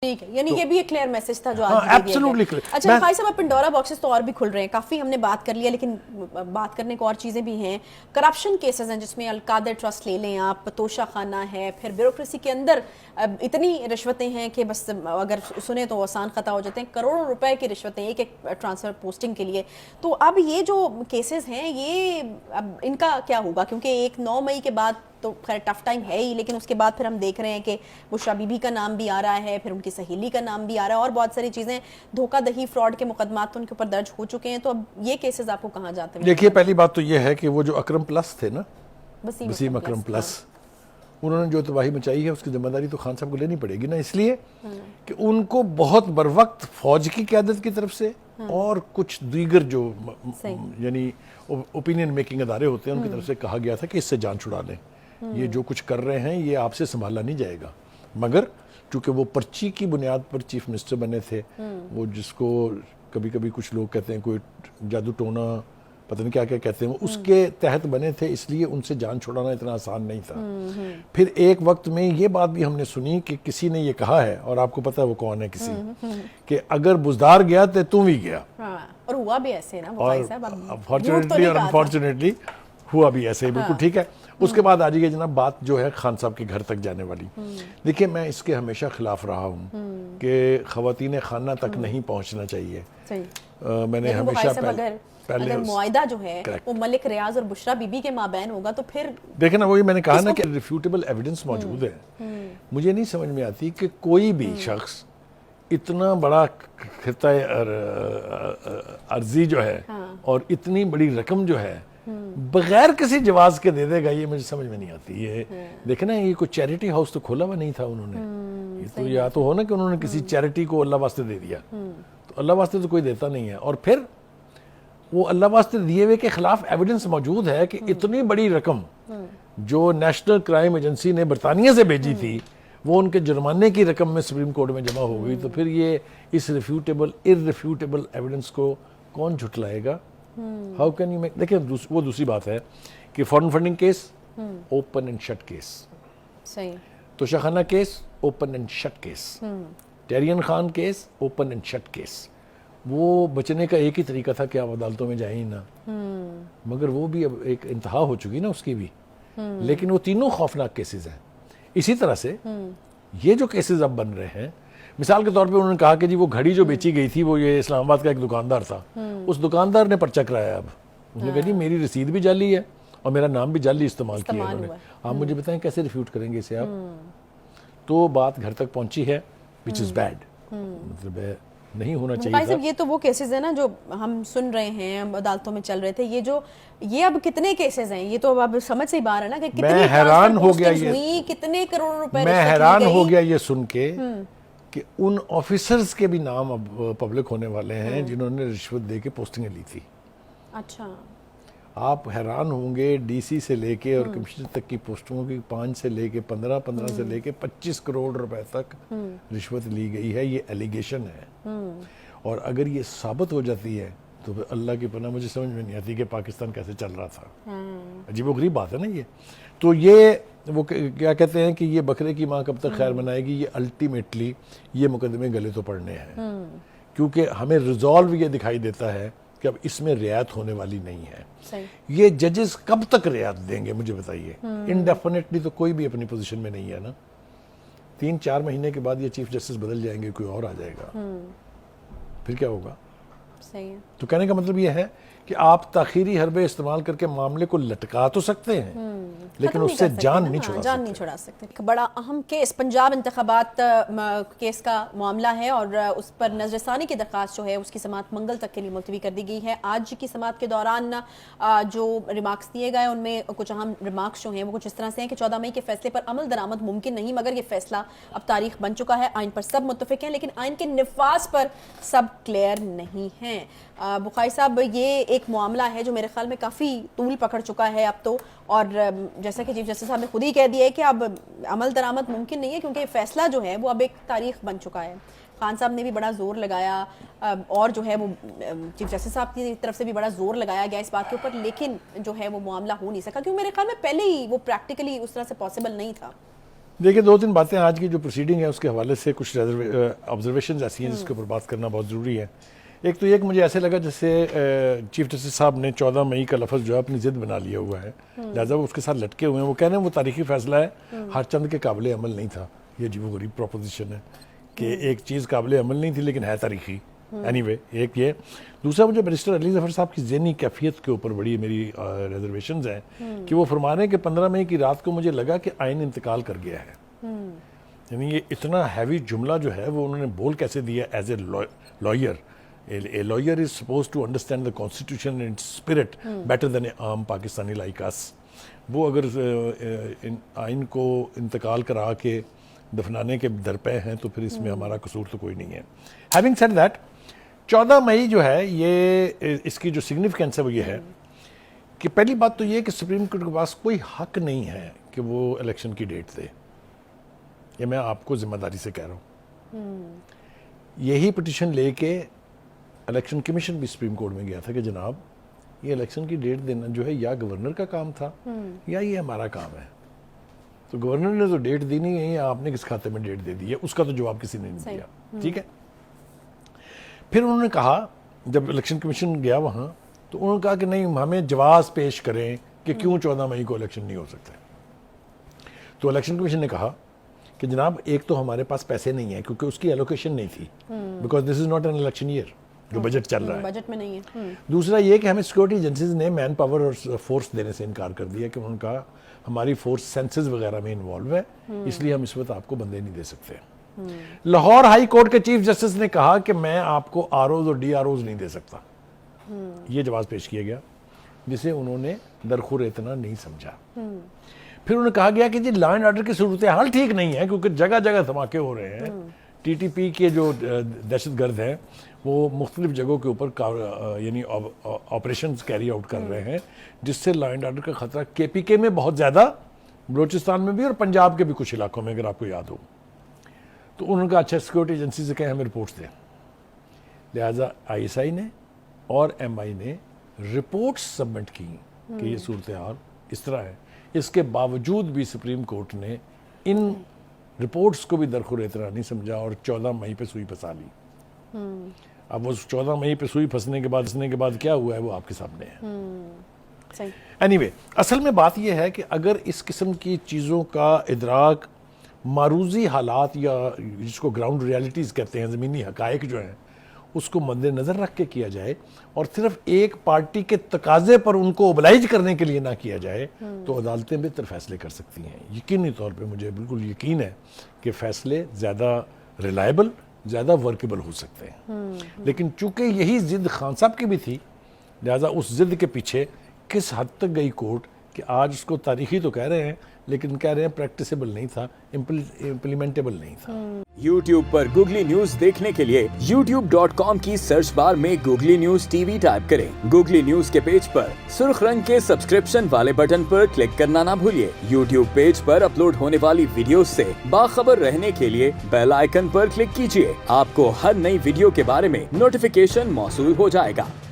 ٹھیک ہے، یعنی یہ بھی ایک کلیئر میسج تھا جو ہاں آج دیا ایبسولوٹلی گیا۔ اچھا بھائی صاحب، پنڈورا باکسز تو اور بھی کھل رہے ہیں، کافی ہم نے بات کر لیا، لیکن بات کرنے کو اور چیزیں بھی ہیں۔ کرپشن کیسز ہیں جس میں القادر ٹرسٹ لے لیں آپ، توشہ خانہ ہے، پھر بیوروکریسی کے اندر اتنی رشوتیں ہیں کہ بس اگر سنیں تو آسان خطا ہو جاتے ہیں، کروڑوں روپے کی رشوتیں ایک ایک ٹرانسفر پوسٹنگ کے لیے۔ تو اب یہ جو کیسز ہیں یہ اب ان کا کیا ہوگا؟ کیونکہ ایک 9 مئی کے بعد تو خیر ٹف ٹائم ہے ہی، لیکن اس کے بعد پھر ہم دیکھ رہے ہیں کہ بشریٰ بی بی کا نام بھی آ رہا ہے، پھر ان کی سہیلی کا نام بھی آ رہا ہے، اور بہت ساری چیزیں، دھوکہ دہی فراڈ کے مقدمات تو ان کے اوپر درج ہو چکے ہیں۔ تو اب یہ کیسز آپ کو کہاں جاتے ہیں؟ دیکھیے پہلی بات تو یہ ہے کہ وہ جو اکرم پلس تھے نا، وسیم اکرم پلس، انہوں نے جو تباہی مچائی ہے اس کی ذمہ داری تو خان صاحب کو لینی پڑے گی نا، اس لیے کہ ان کو بہت بروقت فوج کی قیادت کی طرف سے اور کچھ دیگر جو یعنی اوپینین میکنگ ادارے ہوتے ہیں ان کی طرف سے کہا گیا تھا کہ اس سے جان چھڑا لیں، یہ جو کچھ کر رہے ہیں یہ آپ سے سنبھالا نہیں جائے گا۔ مگر چونکہ وہ پرچی کی بنیاد پر چیف منسٹر بنے تھے، وہ جس کو کبھی کبھی کچھ لوگ کہتے ہیں کوئی جادو ٹونا پتہ نہیں کیا کیا کہتے ہیں، وہ اس کے تحت بنے تھے، اس لیے ان سے جان چھڑانا اتنا آسان نہیں تھا۔ پھر ایک وقت میں یہ بات بھی ہم نے سنی کہ کسی نے یہ کہا ہے، اور آپ کو پتہ ہے وہ کون ہے کسی، کہ اگر بزدار گیا تو تم بھی گیا، اور ہوا بھی ایسے نا اور فارچونیٹلی اور انفارچونیٹلی ہوا بھی ایسے ہی، بالکل ٹھیک ہے۔ اس کے بعد آ جائیے جناب بات جو ہے خان صاحب کے گھر تک جانے والی۔ دیکھیں میں اس کے ہمیشہ خلاف رہا ہوں کہ خواتین خانہ تک نہیں پہنچنا چاہیے۔ میں نے ہمیشہ اگر معاہدہ جو ہے وہ ملک ریاض اور بشریٰ بی بی کے مابین ہوگا تو پھر دیکھیں نا، وہی میں نے کہا نا کہ ریفیوٹیبل ایویڈنس موجود ہے۔ مجھے نہیں سمجھ میں آتی کہ کوئی بھی شخص اتنا بڑا خطہ ارضی جو ہے اور اتنی بڑی رقم جو ہے بغیر کسی جواز کے دے دے گا، یہ مجھے سمجھ میں نہیں آتی۔ یہ دیکھیں نا، یہ کوئی چیریٹی ہاؤس تو کھولا ہوا نہیں تھا انہوں نے، یہ تو یا تو ہو نا کہ انہوں نے کسی چیریٹی کو اللہ واسطے دے دیا، تو اللہ واسطے تو کوئی دیتا نہیں ہے۔ اور پھر وہ اللہ واسطے دیے ہوئے کے خلاف ایویڈنس موجود ہے کہ اتنی بڑی رقم جو نیشنل کرائم ایجنسی نے برطانیہ سے بھیجی تھی وہ ان کے جرمانے کی رقم میں سپریم کورٹ میں جمع ہو گئی، تو پھر یہ اس ارریفیوٹیبل ایویڈنس کو کون جھٹلائے گا؟ How can you make? دیکھیں وہ دوسری بات ہے کہ foreign funding case open and shut case, Toshakhana case open and shut case, Tyrian Khan case open and shut case. وہ بچنے کا ایک ہی طریقہ تھا کہ آپ عدالتوں میں جائیں ہی نہ، مگر وہ بھی اب ایک انتہا ہو چکی نا اس کی بھی، لیکن وہ تینوں خوفناک کیسز ہیں۔ اسی طرح سے یہ جو کیسز اب بن رہے ہیں، مثال کے طور پہ انہوں نے کہا کہ جی وہ گھڑی جو بیچی گئی تھی وہ یہ اسلام آباد کا ایک دکاندار تھا، اس دکاندار نے پرچہ کرایا، اب اس نے کہا جی میری رسید بھی جعلی ہے اور میرا نام بھی جعلی استعمال کیا انہوں نے، آپ مجھے بتائیں کیسے ریفیوٹ کریں گے اسے آپ؟ تو بات گھر تک پہنچی ہے، which is bad، مطلب نہیں ہونا چاہیے تھا۔ یہ تو وہ کیسز ہیں نا جو ہم سن رہے ہیں، عدالتوں میں چل رہے تھے، یہ اب کتنے کیسز ہیں، یہ تو اب سمجھ سے ہی باہر ہے نا کہ میں حیران ہو گیا، کتنے کروڑ روپے میں حیران ہو گیا یہ سن کے کہ ان آفیسرز کے بھی نام اب پبلک ہونے والے ہیں جنہوں نے رشوت دے کے پوسٹنگیں لی تھی۔ اچھا، آپ حیران ہوں گے، ڈی سی سے لے کے اور کمشنر تک کی پوسٹوں کی 5 سے لے کے 15 سے لے کے 25 کروڑ روپے تک رشوت لی گئی ہے، یہ ایلیگیشن ہے۔ اور اگر یہ ثابت ہو جاتی ہے تو پھر اللہ کی پناہ مجھے سمجھ میں نہیں آتی کہ پاکستان کیسے چل رہا تھا۔ عجیب و غریب بات ہے نا یہ۔ تو یہ وہ کیا کہتے ہیں کہ یہ بکرے کی ماں کب تک خیر منائے گی، یہ الٹیمیٹلی یہ مقدمے گلے تو پڑنے ہیں، کیونکہ ہمیں ریزالو یہ دکھائی دیتا ہے کہ اب اس میں رعایت ہونے والی نہیں ہے۔ یہ ججز کب تک رعایت دیں گے مجھے بتائیے؟ انڈیفینیٹلی تو کوئی بھی اپنی پوزیشن میں نہیں ہے نا، 3-4 مہینے کے بعد یہ چیف جسٹس بدل جائیں گے، کوئی اور آ جائے گا، پھر کیا ہوگا؟ تو کہنے کا مطلب یہ ہے کہ آپ تاخیری حربے استعمال کر کے معاملے کو لٹکا تو سکتے ہیں لیکن اس سے جان نہیں چھڑا سکتے۔ بڑا اہم کیس پنجاب انتخابات کیس کا معاملہ ہے، اور اس پر نظر ثانی کی درخواست جو ہے اس کی سماعت منگل تک کے لیے ملتوی کر دی گئی ہے۔ آج کی سماعت کے دوران جو ریمارکس دیے گئے ان میں کچھ اہم ریمارکس جو ہیں وہ کچھ اس طرح سے ہیں کہ 14 مئی کے فیصلے پر عمل درآمد ممکن نہیں، مگر یہ فیصلہ اب تاریخ بن چکا ہے، آئین پر سب متفق ہیں لیکن آئین کے نفاذ پر سب کلیئر نہیں ہیں۔ بخاری صاحب، یہ ایک معاملہ ہے جو میرے خیال میں کافی طول پکڑ چکا ہے اب تو، اور جیسا کہ چیف جسٹس صاحب نے خود ہی کہہ دیا ہے کہ اب عمل درآمد ممکن نہیں ہے کیونکہ فیصلہ جو ہے وہ اب ایک تاریخ بن چکا ہے۔ خان صاحب نے بھی بڑا زور لگایا، اور جو ہے وہ چیف جسٹس صاحب کی طرف سے بھی بڑا زور لگایا گیا اس بات کے اوپر، لیکن جو ہے وہ معاملہ ہو نہیں سکا کیونکہ میرے خیال میں پہلے ہی وہ پریکٹیکلی اس طرح سے پاسبل نہیں تھا۔ دیکھیے 2-3 باتیں آج کی جو پروسیڈنگ ہے اس کے حوالے سے کچھ آبزرویشنز ایسی ہیں جس کے اوپر بات کرنا بہت ضروری ہے. ایک تو یہ کہ مجھے ایسے لگا جیسے چیف جسٹس صاحب نے 14 مئی کا لفظ جو ہے اپنی ضد بنا لیا ہوا ہے, لہٰذا وہ اس کے ساتھ لٹکے ہوئے ہیں. وہ کہہ رہے ہیں وہ تاریخی فیصلہ ہے, ہر چند کے قابل عمل نہیں تھا. یہ عجیب و غریب پروپوزیشن ہے کہ ایک چیز قابل عمل نہیں تھی لیکن ہے تاریخی. اینی وے ایک یہ. دوسرا مجھے بیرسٹر علی ظفر صاحب کی ذہنی کیفیت کے اوپر بڑی میری ریزرویشنز ہیں کہ وہ فرما رہے ہیں کہ 15 مئی کی رات کو مجھے لگا کہ آئین انتقال کر گیا ہے. یعنی یہ اتنا ہیوی جملہ جو ہے وہ انہوں نے بول کیسے دیا as a lawyer. A lawyer is supposed to understand the constitution and its spirit better than a عام پاکستانی like us. وہ اگر آئین کو انتقال کرا کے دفنانے کے درپے ہیں تو پھر اس میں ہمارا قصور تو کوئی نہیں ہے. Having said that, 14 مئی جو ہے یہ اس کی جو سگنیفیکنس ہے وہ یہ ہے کہ پہلی بات تو یہ کہ سپریم کورٹ کے پاس کوئی حق نہیں ہے کہ وہ الیکشن کی ڈیٹ دے. یہ میں آپ کو ذمہ داری سے کہہ رہا ہوں. یہی پٹیشن لے کے الیکشن کمیشن بھی سپریم کورٹ میں گیا تھا کہ جناب یہ الیکشن کی ڈیٹ دینا جو ہے یا گورنر کا کام تھا یا یہ ہمارا کام ہے. تو گورنر نے تو ڈیٹ دی نہیں ہے, آپ نے کس کھاتے میں ڈیٹ دے دی ہے, اس کا تو جواب کسی نے نہیں دیا. ٹھیک ہے. پھر انہوں نے کہا جب الیکشن کمیشن گیا وہاں تو انہوں نے کہا کہ نہیں ہمیں جواز پیش کریں کہ کیوں 14 مئی کو الیکشن نہیں ہو سکتا. تو الیکشن کمیشن نے کہا کہ جناب ایک تو ہمارے پاس پیسے نہیں ہیں کیونکہ اس کی ایلوکیشن نہیں تھی, because this is not an election year جو بجٹ چل رہا ہے, بجٹ میں نہیں ہے. دوسرا یہ کہ ہمیں سیکورٹی ایجنسیز نے مین پاور اور فورس دینے سے انکار کر دیا کہ انہوں نے کہا ہماری فورس سینسز وغیرہ میں انوالو ہے, اس لیے ہم اس وقت آپ کو بندے نہیں دے سکتے. لاہور ہائی کورٹ کے چیف جسٹس نے کہا کہ میں آپ کو آر اوز اور ڈی آر اوز نہیں دے سکتا. یہ جواز پیش کیا گیا جسے انہوں نے درخور اتنا نہیں سمجھا. پھر انہوں نے کہا گیا کہ جی لا اینڈ آرڈر کی صورتحال ٹھیک نہیں ہے کیونکہ جگہ جگہ دھماکے ہو رہے ہیں. ٹی ٹی پی کے جو دہشت گرد ہیں وہ مختلف جگہوں کے اوپر یعنی آپریشنز کیری آؤٹ کر رہے ہیں جس سے لا اینڈ آرڈر کا خطرہ کے پی کے میں بہت زیادہ, بلوچستان میں بھی اور پنجاب کے بھی کچھ علاقوں میں اگر آپ کو یاد ہو. تو انہوں نے کہا اچھا سیکورٹی ایجنسی سے کہیں ہمیں رپورٹس دیں. لہٰذا آئی ایس آئی نے اور ایم آئی نے رپورٹس سبمٹ کی کہ یہ صورتحال اس طرح ہے. اس کے باوجود بھی سپریم کورٹ نے ان رپورٹس کو بھی درخور اعتراض نہیں سمجھا اور 14 مئی پہ سوئی پھنسا لی. اب وہ 14 مئی پہ سوئی پھنسنے کے بعد کیا ہوا ہے وہ آپ کے سامنے ہے. اینی وے اصل میں بات یہ ہے کہ اگر اس قسم کی چیزوں کا ادراک معروضی حالات یا جس کو گراؤنڈ ریالٹیز کہتے ہیں, زمینی حقائق جو ہیں, اس کو مد نظر رکھ کے کیا جائے اور صرف ایک پارٹی کے تقاضے پر ان کو اوبلائج کرنے کے لیے نہ کیا جائے تو عدالتیں بہتر فیصلے کر سکتی ہیں. یقینی طور پہ مجھے بالکل یقین ہے کہ فیصلے زیادہ ریلائبل, زیادہ ورکیبل ہو سکتے ہیں. لیکن چونکہ یہی ضد خان صاحب کی بھی تھی, لہٰذا اس ضد کے پیچھے کس حد تک گئی کورٹ کہ آج اس کو تاریخی تو کہہ رہے ہیں لیکن کہہ رہے ہیں پریکٹسیبل نہیں تھا, امپلیمنٹیبل نہیں تھا. YouTube پر گوگلی نیوز دیکھنے کے لیے youtube.com کی سرچ بار میں googly news T V type کریں. گوگلی نیوز کے پیج پر سرخ رنگ کے سبسکرپشن والے بٹن پر کلک کرنا نہ بھولیے. YouTube پیج پر اپلوڈ ہونے والی ویڈیوز سے باخبر رہنے کے لیے بیل آئیکن پر کلک کیجیے. آپ کو ہر نئی ویڈیو کے بارے میں نوٹیفیکیشن موصول ہو جائے گا.